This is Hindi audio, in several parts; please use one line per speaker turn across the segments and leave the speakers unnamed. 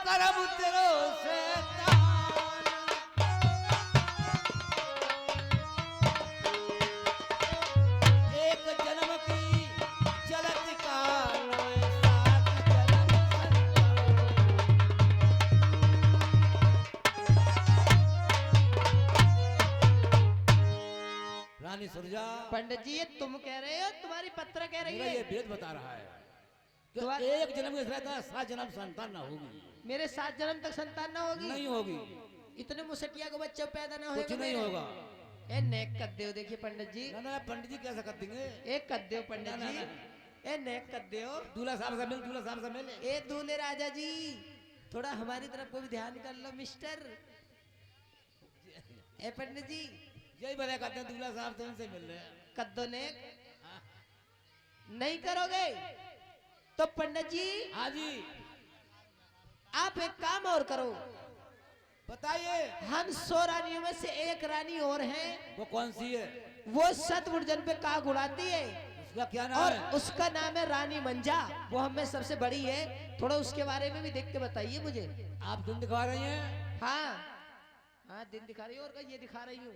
करब तेरो से एक जन्म की चलत का सात जन्म रानी सुरजा।
पंडित जी ये तुम कह रहे हो तुम्हारी पत्र कह रही
मेरा
है?
ये वेद बता रहा है कि एक जन्म के रहता है 7 जन्म संतान ना होगी।
मेरे 7 जन्म तक संतान ना होगी?
नहीं होगी।
इतने मुसटिया को बच्चे पैदा ना होगा?
कुछ नहीं होगा।
ए नेक कर दो देखिए पंडित जी।
ना पंडित जी कैसे कर देंगे?
एक कर दो पंडित
ना,
जी।
ना,
ए नेक कर दो।
दूल्हा साहब से मिल, दूल्हा साहब से मिल।
ए दूल्हे राजा जी थोड़ा हमारी तरफ को भी ध्यान कर लो मिस्टर। ए पंडित जी
यही बड़े कहते हैं दूल्हा साहब तो उनसे मिल रहे हैं।
कद्दो नेक नहीं करोगे तो पंडित जी
हाँ जी
आप एक काम और करो।
बताइए।
हम 100 रानियों में से एक रानी और है।
वो कौन सी है?
वो सतगुर्जन पे काग उड़ाती है
उसका क्या नाम
और
है?
उसका नाम है रानी मंजा। वो हमें सबसे बड़ी है। थोड़ा उसके बारे में भी देख के बताइए मुझे।
आप दिन दिखा रही हैं?
हाँ हाँ दिन दिखा रही हूँ और ये दिखा रही हूँ।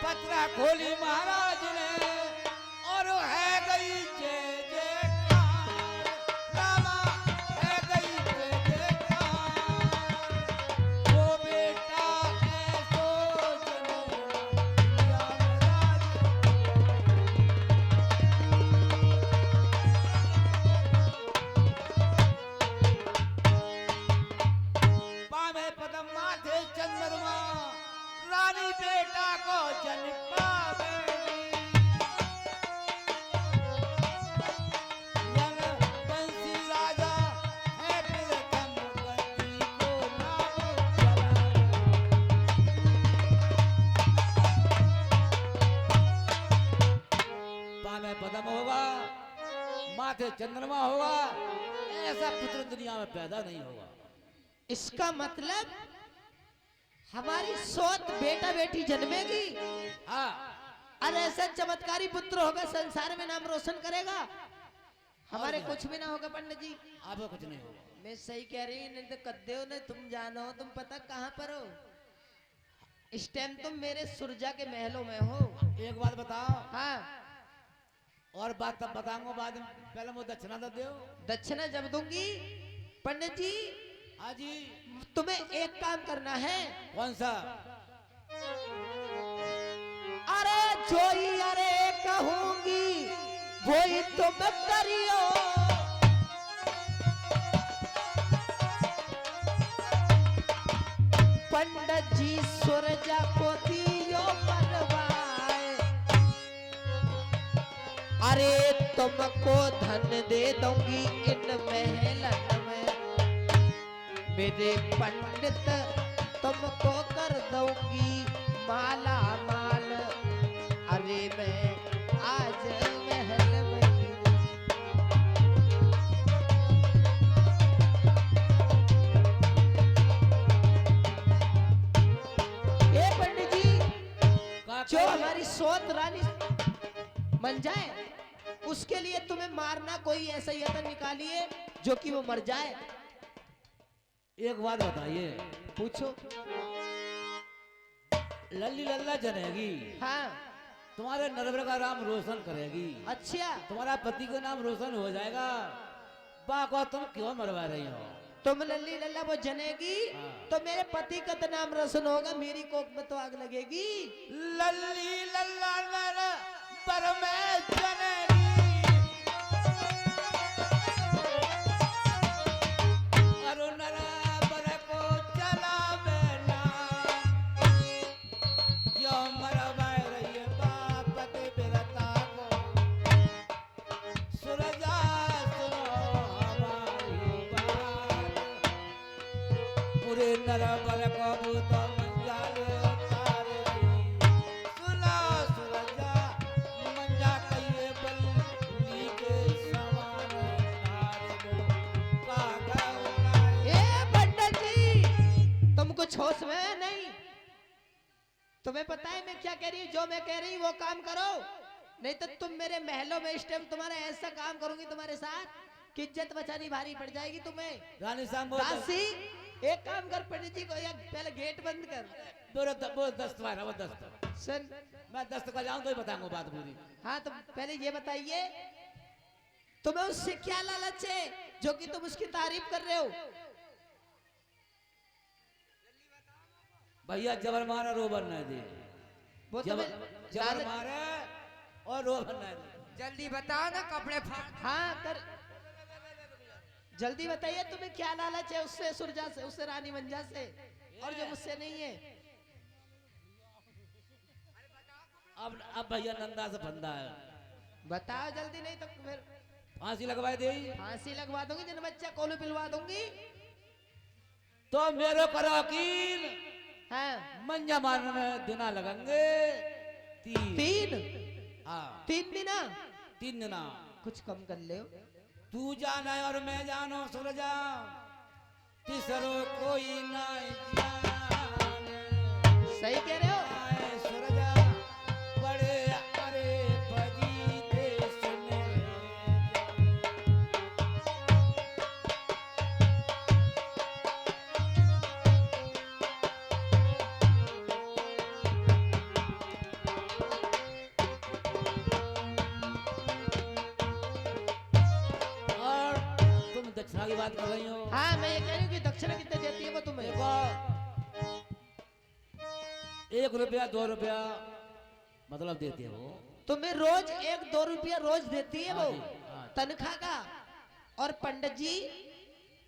पत्रा खोली महाराज ने और है गई जय जयकार। रामा है गई जय जयकार। वो बेटा ऐसो जनो पावे पदम माथे चंद्रमा रानी बेटा को जन पावेगी। यंग बंसी राजा है प्रियतम गति को नाम चलावे। पावे पदम होगा, माथे चंद्रमा होगा, ऐसा पुत्र दुनिया में पैदा नहीं होगा।
इसका मतलब हमारी सोत बेटा बेटी जन्मेगी
हाँ
और ऐसा चमत्कारी पुत्र होगा संसार में नाम रोशन करेगा। हमारे कुछ भी ना होगा पंडित जी।
आपको कुछ नहीं होगा।
मैं सही कह रही हूँ नहीं तो कद्दे हो नहीं तुम जानो। तुम पता कहाँ पर हो? इस टाइम तुम मेरे सुरजा के महलों में हो।
एक बात बताओ।
हाँ
और बात तब बताऊंगा बाद में, पहले मुझे दक्षिणा तो दो।
दक्षिणा जब दूंगी पंडित जी।
हाँ जी।
तुम्हें एक काम करना है।
कौन सा?
अरे जो ही अरे कहूंगी वो ही तुम करियो। पंडित जी सुरजा को दियो बनवाए। अरे तुमको धन दे दूंगी इन महलन में। मेरे पंडित तुमको कर दूंगी माला माल। अरे मैं आज महल में ये पंडित जी जो हमारी सोत रानी बन जाए उसके लिए तुम्हें मारना कोई ऐसा यत्न निकालिए जो कि वो मर जाए।
एक बात बताइए।
पूछो।
लल्ली लल्ला जनेगी।
हाँ
तुम्हारे नरवर का नाम रोशन करेगी।
अच्छा
तुम्हारा पति का नाम रोशन हो जाएगा। बाको तुम क्यों मरवा रही हो?
तुम लल्ली लल्ला वो जनेगी तो मेरे पति का तो नाम रोशन होगा। मेरी कोख में तो आग लगेगी।
लल्ली लल्ला नर पर में जनेगी। अरु नर बर को चला बेना क्यों मरवा रही है बाप के बिरता को। सुरजा सुनो हमारी बात। पूरे नर बर को भूत मंजाल तार दी। सुना सुरजा मंजा कहिए बल्ली के समान तार दो। कागा उड़ाए।
ए पंडित जी तुम कुछ होश में नहीं। तुम्हें पता है मैं क्या कह रही हूँ? जो मैं कह रही हूँ वो काम करो, नहीं तो तुम मेरे महलों में इस टाइम तुम्हारा ऐसा काम करूंगी तुम्हारे साथ कि इज्जत बचानी भारी पड़ जाएगी तुम्हें।
रानी साहब बोल
दासी एक काम कर, पंडित जी को या पहले गेट बंद कर।
वो दस्त वाला वो दस्त।
सुन,
मैं दस्त का जाऊं तो ही बताऊंगा बात पूरी।
हाँ तो पहले ये बताइए तुम्हें उससे क्या लालच है जो कि तुम उसकी तारीफ कर रहे हो?
भैया जबर मारा रोबर न दे,
वो
जबर
तुम्हें
जबर
लालच-
मारे और रोबर न दे।
जल्दी बताओ ना, कपड़े फाड़।
हाँ कर, जल्दी बताइए तुम्हें क्या लालच है उससे, सुरजा से, उससे रानी मंजा से, और जो मुझसे नहीं है।
अब भैया नंदा से फंदा है,
बताओ जल्दी, नहीं तो फिर
फांसी लगवाए दे।
फांसी लगवा दूंगी, जिन बच्चा कोलू पिलवा दूंगी।
तो मेरे करो वकील,
हाँ
मंजा मारने दिना लगेंगे तीन।
तीन,
हाँ
3 दिन।
3 दिना।
कुछ कम कर ले।
तू जाना और मैं जानो सुरजा, तीसरो कोई नहीं जाने।
सही कह रहे हो।
आए सुरजा बड़े अरे बजी देश में। और तुम दक्षिणा की बात कर रही हो।
हाँ मैं ये कह रही हूँ कि दक्षिणा कितने देती है वो तुम्हें?
देखो 1 रुपया 2 रुपया मतलब देते हो।
तुम्हें रोज 1-2 रुपया रोज देती है वो
हाँ जी, हाँ।
तनख्वाह का। और पंडित जी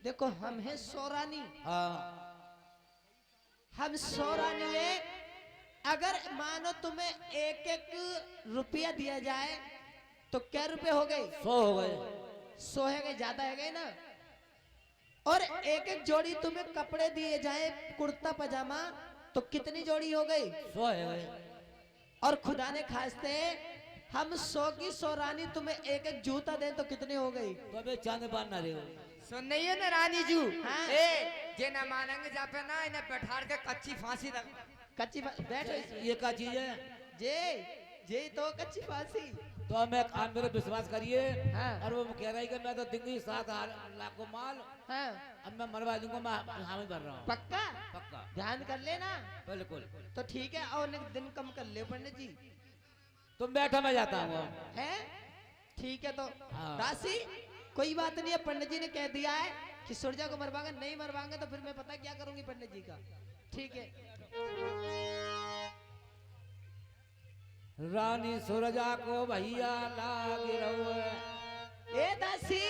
देखो, हम हैं सोरानी,
हाँ
हम सोरानी है। अगर मानो तुम्हें 1-1 रुपया दिया जाए तो क्या रुपए हो गए?
100 हो गए।
100 है गए, ज्यादा है गए ना। और 1-1 जोड़ी तुम्हें कपड़े दिए जाए, कुर्ता पजामा, तो कितनी जोड़ी हो गई?
100 है गए।
और खुदा ने खास्ते हम 100 की 100 रानी तुम्हें 1-1 जूता दें तो कितने हो गई?
तो अबे चांद बांध ना रहे हो।
सुन नहीं है ना रानी जू?
हाँ।
जे ना मानेंगे जापे ना, इन्हें बैठाड़ के कच्ची फांसी लग।
कच्ची बैठो इसमें।
ये क्या चीज है?
जे जे तो कच्ची फांसी।
तो मैं आप मेरे विश्वास करिए।
हाँ।
और वो कह रहा है कि मैं तो दूंगी 7 लाख को माल,
हाँ
अब मैं मरवा दूंगा। मैं हामी भर रहा हूँ।
पक्का
पक्का
ध्यान कर लेना।
बिल्कुल।
तो ठीक है, और एक दिन कम कर ले पंडित जी।
तुम बैठो मैं जाता हूँ।
है ठीक है। तो
हाँ।
दासी कोई बात नहीं है, पंडित जी ने कह दिया है कि सुरजा को मरवाएंगे, नहीं मरवाएंगे तो फिर मैं पता क्या करूंगी पंडित जी का। ठीक है।
रानी सुरजा को भैया लाग रहो।
ए दासी,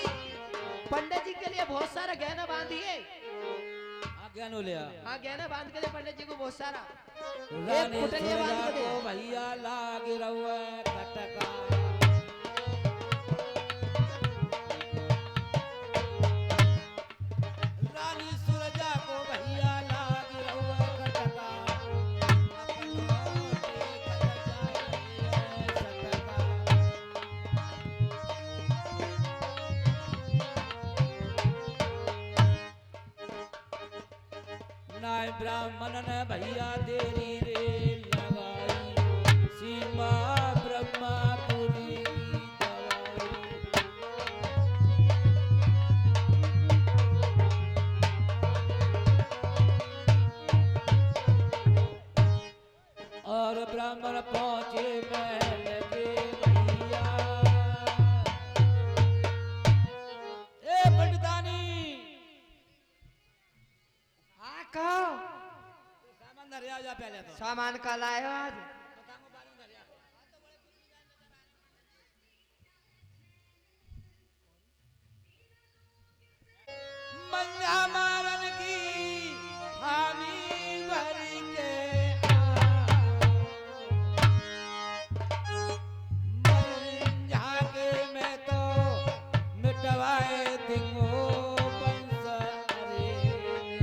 पंडित जी के लिए बहुत सारा गहना बांधिए।
आज्ञा नो लिया।
हाँ गहना बांध के दे पंडित जी को बहुत सारा।
रानी
एक पुतलिया बांध
सुरजा
के दे।
को भैया लाग रहो कटका। रानी सुरजा को भैया लाग रहो कटका। अपनों के कट जाए सटका। नाय ब्राह्मण ने भैया तेरी रे लगाई, सीमा ब्रह्मापुरी दवाई। और ब्राह्मण पहुंचे महल के भैया। ए पंडितानी,
हाँ कहो।
सामान धरे आ जा पहले तो।
सामान का लाए हो आज?
मंजा मारन की हामी भर के मंजा के मैं तो मिटवाए दिंगो बंस अरे निशा।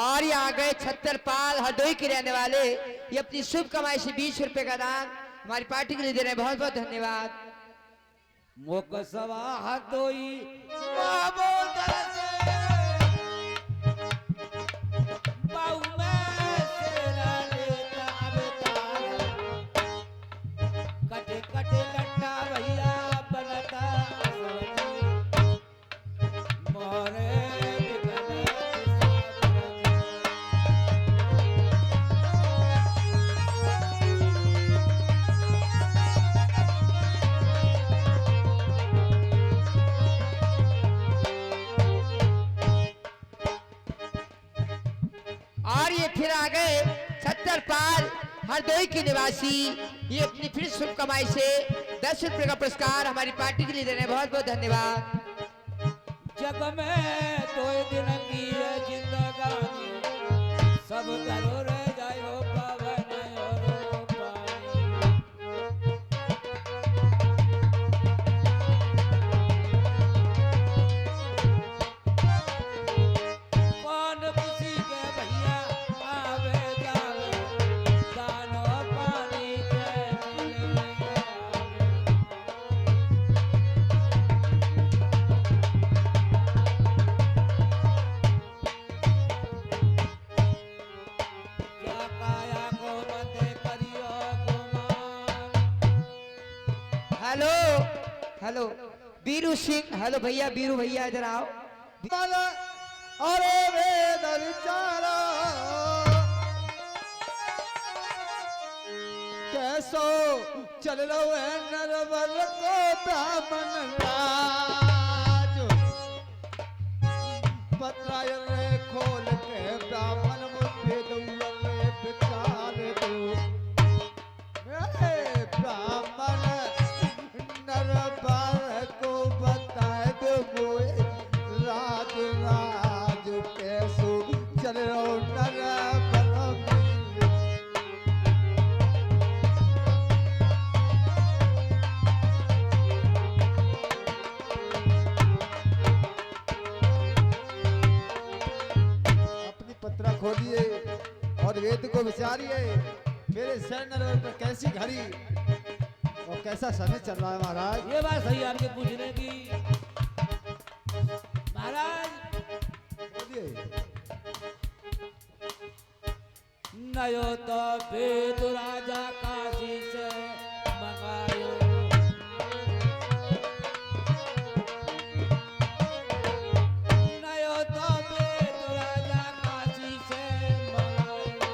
और ये आ गए छतरपाल हरदोई के रहने वाले, ये अपनी शुभ कमाई से 20 रुपए का दान हमारी पार्टी के लिए दे रहे हैं। बहुत बहुत धन्यवाद।
मोक सवा हदोई बाबो दरसे बाऊ में सेरा लेता अवतार कटे कटे लट्टा भैया बनता असवती मोरे बिगने
और ये फिर आ गए छतरपाल हरदोई के निवासी, ये अपनी फिर शुभ कमाई से 10 रुपए का पुरस्कार हमारी पार्टी के लिए दे रहे हैं। बहुत बहुत धन्यवाद।
जग में दो दिन की है जिंदगानी सब करो रे जायो पवन और पानी कौन खुशी के भैया आवे जावे दानो पानी के मिले क्या काया को मत करियो गुमान
hello hello Biru Singh, hello भैया बीरू भैया इधर आओ।
अरे वेदर चारा कैसो चल लो है नरवर को ब्राह्मण राज पत्राय रे खोल के ब्राह्मण मुझे दौले विचार दो मेरे ब्राह्मण नरवर को बताए दो मोए राज राज कैसो चल रहो नरवर अपनी पत्रा खोलिए और वेद को विचारिए मेरे सर नरवर पर कैसी घड़ी और कैसा समय चल रहा है महाराज।
ये बात सही है आपके पूछने की महाराज।
बोलिए।
नयो तो वेद राजा काशी से मंगायो नयो तो वेद राजा काशी से मंगायो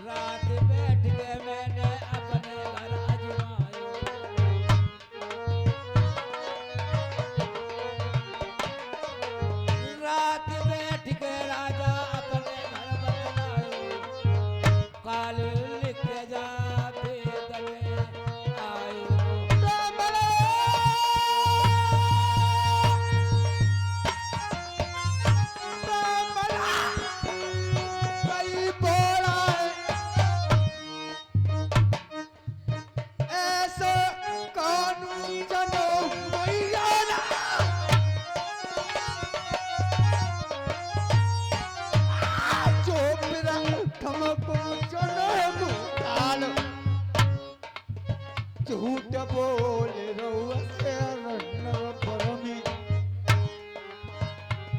रात बैठ के मैंने अपने घर आजमायो रात बैठ के राजा अपने घर बतलायो काल लिख जा वेद में आयो
कई बोला ऐसा कानून जनो मैया ना चोपरा ठमको जनो मुकाल झूठ बोले रहुआ से रन्नव परमी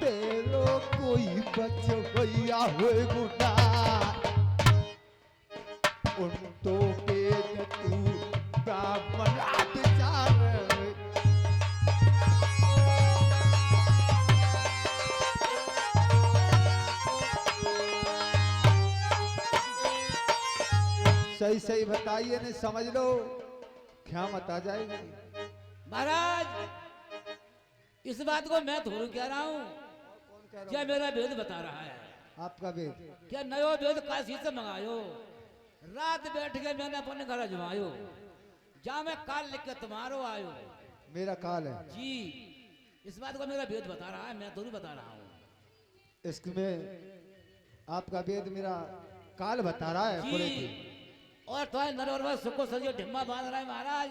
तेरो कोई बच भैया हुए गुना उन तो के तू ब्राह्मण विचार सही सही बताइए नहीं समझ लो क्या मत आ जाएगी।
महाराज इस बात को मैं थोड़ी कह रहा हूँ क्या मेरा वेद बता रहा है
आपका वेद
क्या नयो वेद काशी से मंगायो रात बैठ के मैंने अपने घर अजमायो जा मैं काल लिख के तुम्हारो आयो
मेरा काल है
जी इस बात को मेरा वेद बता रहा है मैं थोड़ी बता रहा हूँ
इसमें आपका वेद मेरा काल बता रहा है पूरे
जी
की।
और तो नरवर सुको सजियो ढिम्मा बांध रहा है महाराज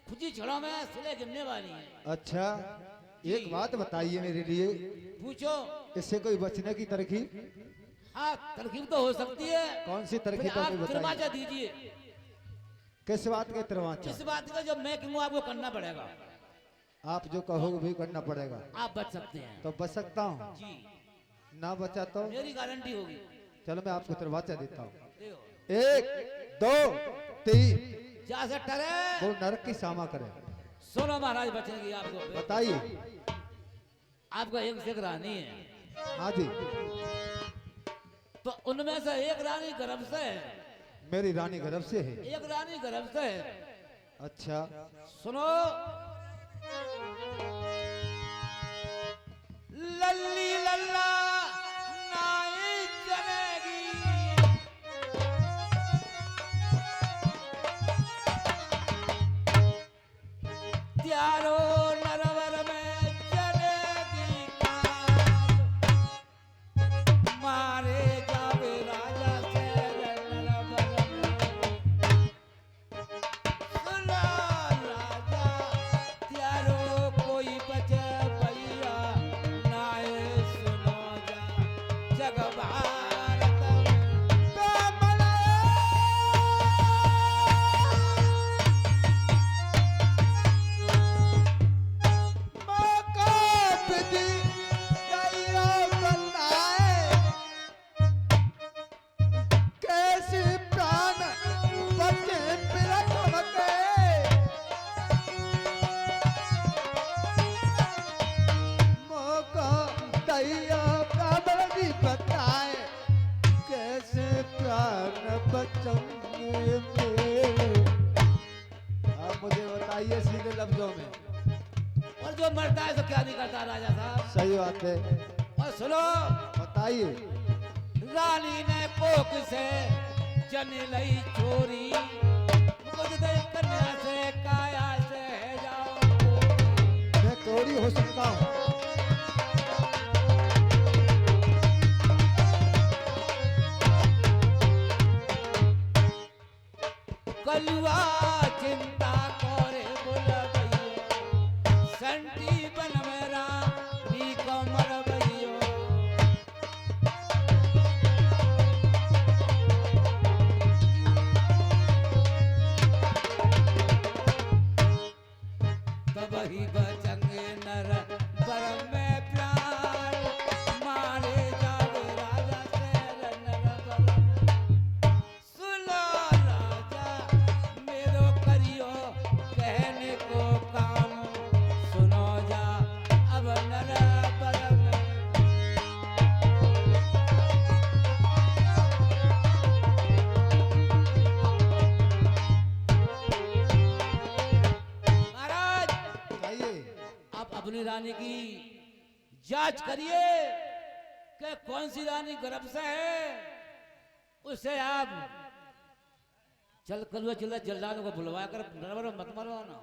खुजी छड़ों में सिले गिरने वाली है
अच्छा एक बात बताइए मेरे लिए
पूछो
इससे कोई बचने की तरकीब
हाँ तरकीब तो हो सकती है।
कौन सी
फिर
तरकीब
आप
हमें
तिरमाचा
बताइए।
दीजिए।
किस बात के तिरवाचा?
इस बात का जो मैं कहूँ आपको करना पड़ेगा।
आप जो कहोगे भी करना पड़ेगा।
आप बच सकते हैं
तो बच सकता हूँ,
जी,
ना बचा तो
मेरी गारंटी होगी।
चलो मैं आपको तिरवाचा देता हूँ।
देखो
1 2 3
जा से टरे।
वो नरक की सामा करे।
सुनो महाराज बचेगी आपको।
बताइए।
आपका एक से एक रानी है,
हाँ जी,
तो उनमें से एक रानी गर्भ से है,
मेरी रानी गर्भ से है।
एक रानी गर्भ से है।
अच्छा,
सुनो, लल्ली लल्ला नाई जनेगी, त्यारो नरवर में जनेगी काल, मारे जावे राजा से नरवर में। सुनो राजा, त्यारो कोई बचे भैया, नाए सुनो जा जग भारत में।
कैसे प्राण बचे बिरखम के, मौका दैया काबर भी बताए, कैसे प्राण बचेंगे मेरे। आप मुझे बताइए सीधे लफ्जों में।
और जो मरता है तो क्या नहीं करता राजा साहब।
सही बात है,
और सुनो,
बताइए।
रानी ने कोक से जन लई चोरी, मुझ दे कन्या से काया से जाओ चोरी।
मैं कौड़ी हो सकता हूँ।
कलुआ चिंता करे बोला भैया, संटी बन मेरा नी कमर भैया। तब ही बचेंगे नर बर में प्यार, मारे जावे राजा से नर बर में। सुनो राजा मेरो करियो कहने को काम, सुनो जा अब नर बर में। महाराज
बताइए।
आप अपनी रानी की जांच करिए कि कौन सी रानी गर्भ से है, उसे आप चल कलुआ चिल्ला जल्लादों को बुलवा कर नरवर में मत मरवाना,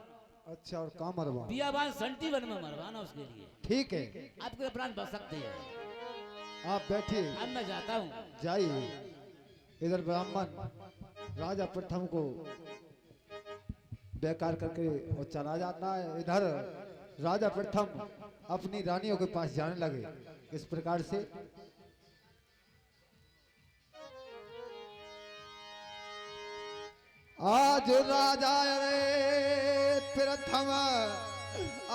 अच्छा, और कहाँ मरवा?
बियाबान संटी वन में मरवाना उसके लिए।
ठीक है,
आपके प्राण बच सकते हैं।
आप बैठिए,
अब मैं जाता हूँ।
जाइए। इधर ब्राह्मण राजा प्रथम को बेकार करके वो चला जाता है। इधर राजा प्रथम अपनी रानियों के पास जाने लगे इस प्रकार से। आज राजा रे प्रथम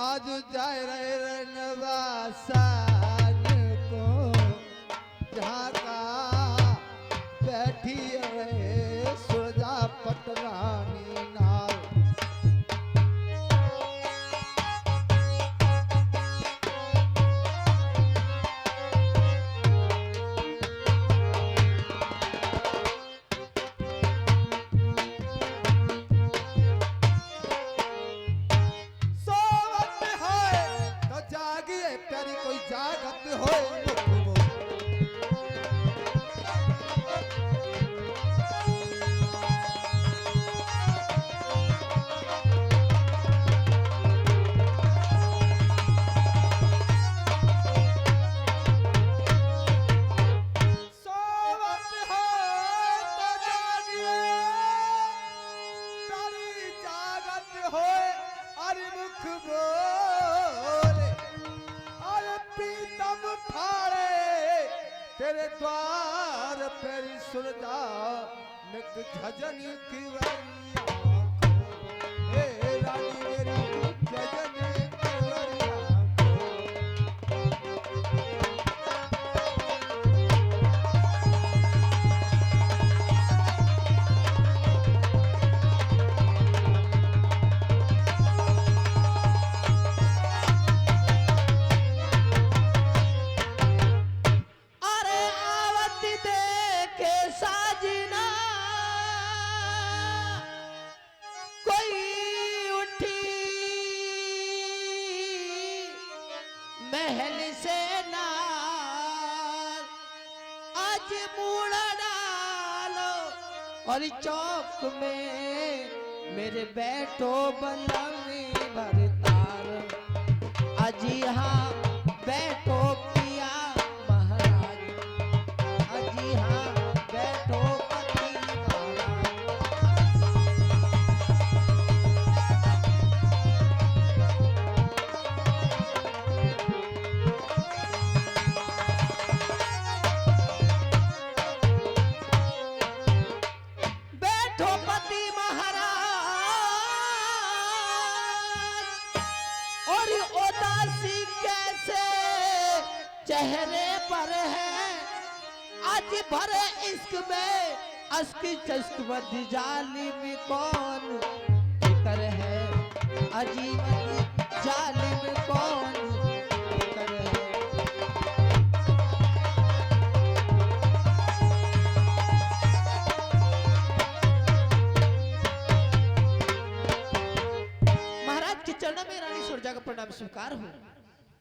आज जाए रे नवासान को, जहाँ का बैठी रे सुरजा पटरानी नाल। सोवत है तो जागिए प्यारी कोई जागा झजन की वरिया ए रानी मेरी झजन की वरिया
अरे आवत देखे साजना कोई उठी महल से नार आज मुड़ा डालो और चौक में मेरे बैठो बलमी भरतार अजी हाँ बैठो पिया महाराज अजी हाँ बैठो पति महाराज बैठो पति महाराज और उदासी कैसे चेहरे पर है आज भरे इश्क में अस्की चस्क बद जालिम कौन फिकर है अजीब जालिम कौन फिकर है महाराज के चरणों में रानी सुरजा का प्रणाम स्वीकार हो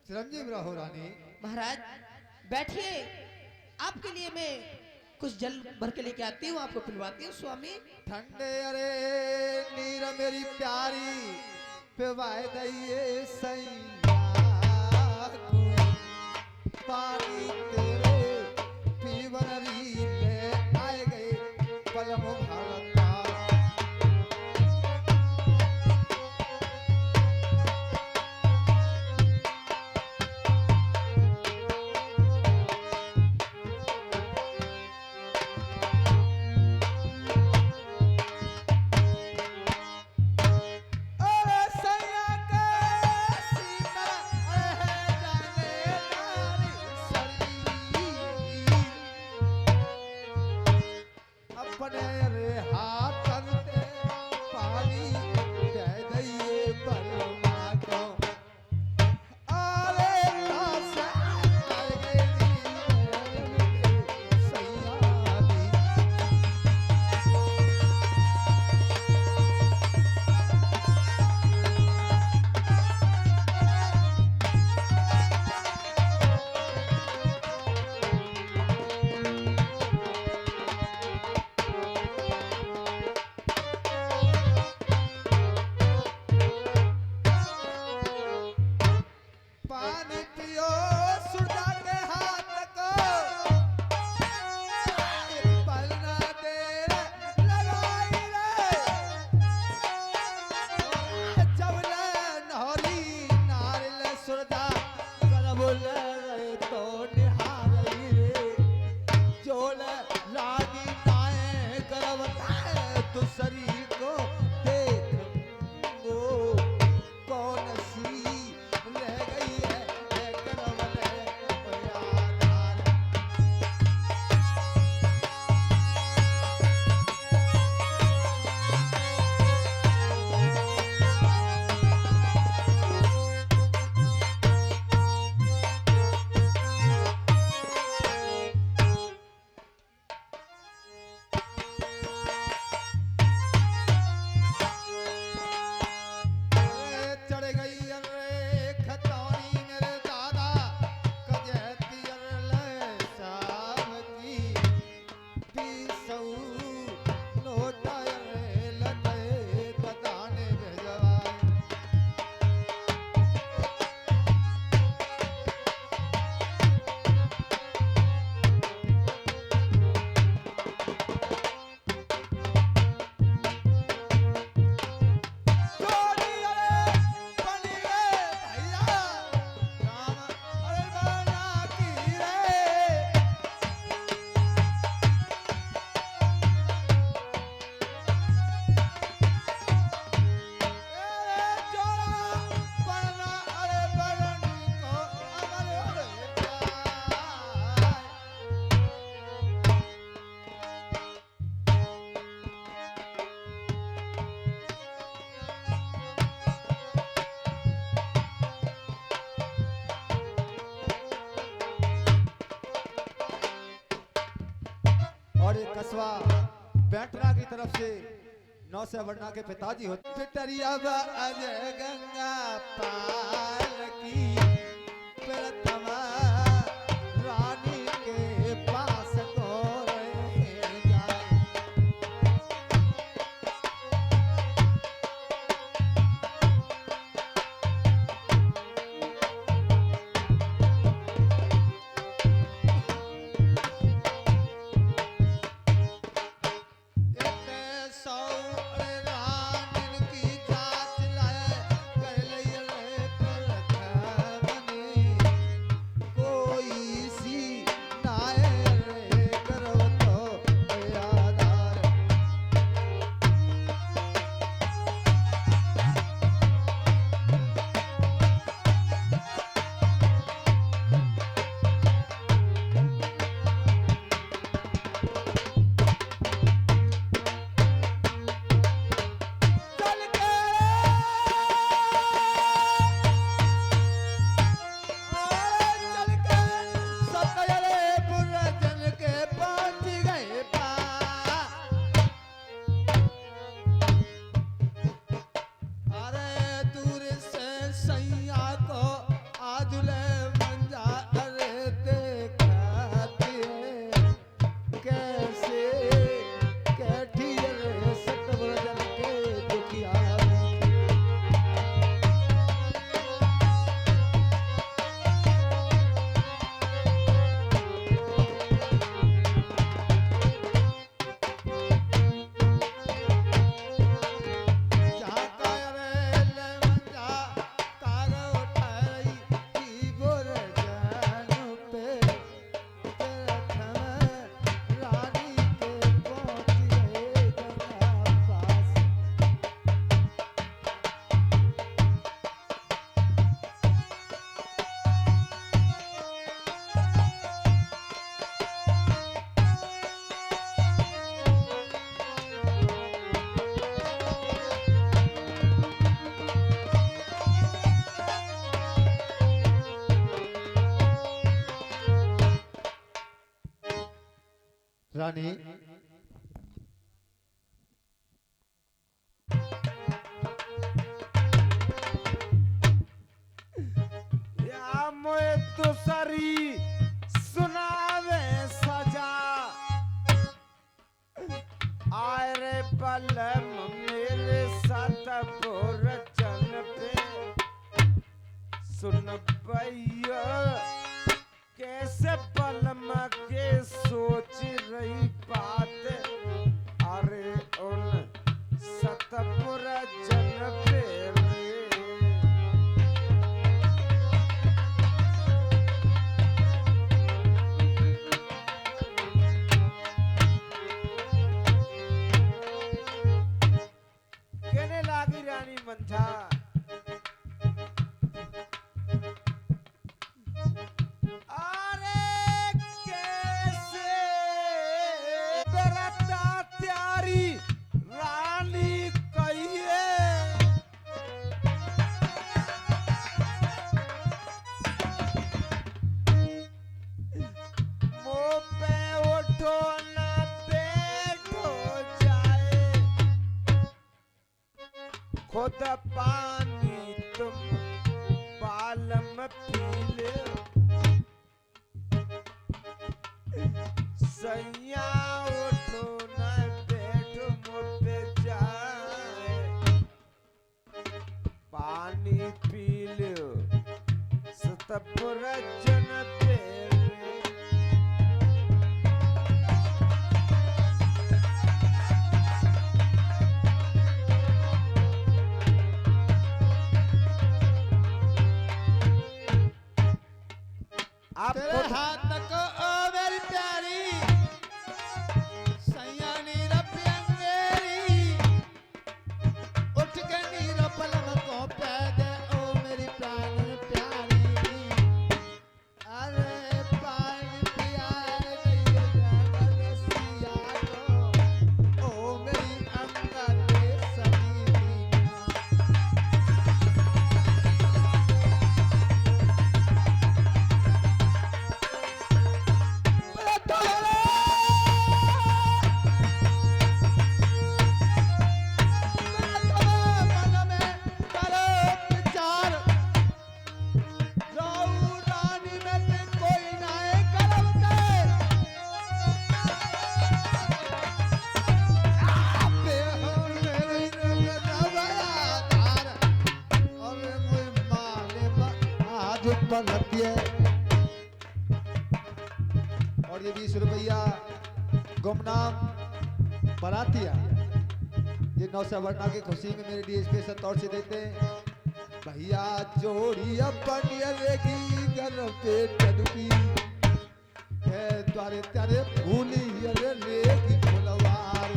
चिरंजीव रहो रानी
महाराज बैठिए आपके लिए मैं कुछ जल भर के लेके आती हूँ आपको पिलवाती हूँ स्वामी
ठंडे अरे नीर मेरी प्यारी पिवाए दइए सैया को पानी तेरे पीवन रीले आए गए पलम भारत अरे सैया के सीता अरे जाने नारी सरी अपने और एक कस्बा बैठना की तरफ से नौसे वर्णा के पिताजी होते पिटरिया अजय गंगा पार की प्रथमा रानी के पास को रह जाए। रानी
या मोए दूसरी सुनावे सजा आए रे बलम मेरे साथ बोरचन पे सुन भैया कैसे बलम के सोच रही बात अरे उन सतपुर जन पे रे। कहने लागी रानी मंझा अरे कैसे बरता त्यारी रानी कहिए मुंह पे उठो ना बैठो जाए खुद पानी तुम बालम पी ले सैया उठो ना बैठो मुँह पे जाए पानी पी लो सतपुर जन पे आप
तेरे हाथ को ओ मेरी प्यारी सैयानी रबी अंगेरी उठ के नीरो पलम को पै दे ओ मेरी प्राण प्यारी अरे पानी पिया नहीं जाना रसिया को ओ मेरी अंगले सनी बनती है। और ये 20 रुपया गुमनाम बरातिया ये 9 से वर्णा की खुशी में मेरे लिए स्पेशल तौर से देते हैं। भैया जोड़ी अपन रेगी घर पे टडकी द्वारे त्यारे फूली अरे रेगी फुलवार।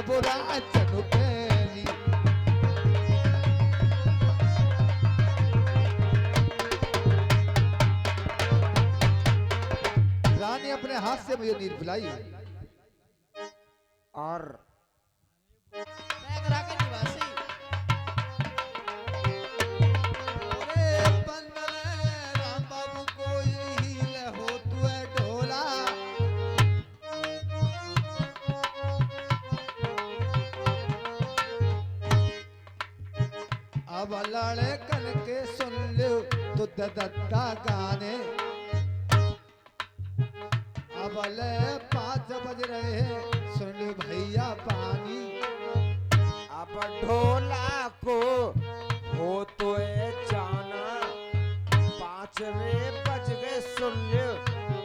बुरा चनु पहली रानी अपने हाथ से मुझे नींद पिलाई
और
बैग राके निवासी
राम बाबू को यही ले हो तू है ढोला। अब लड़े कल के सुन लो तो दद्दा गाने। अब ले 5 बज रहे हैं सुन लो भैया पानी।
अब ढोला को हो तो ए जाना 5 बज गए सुन लो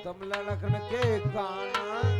तुम लड़कन के गाना।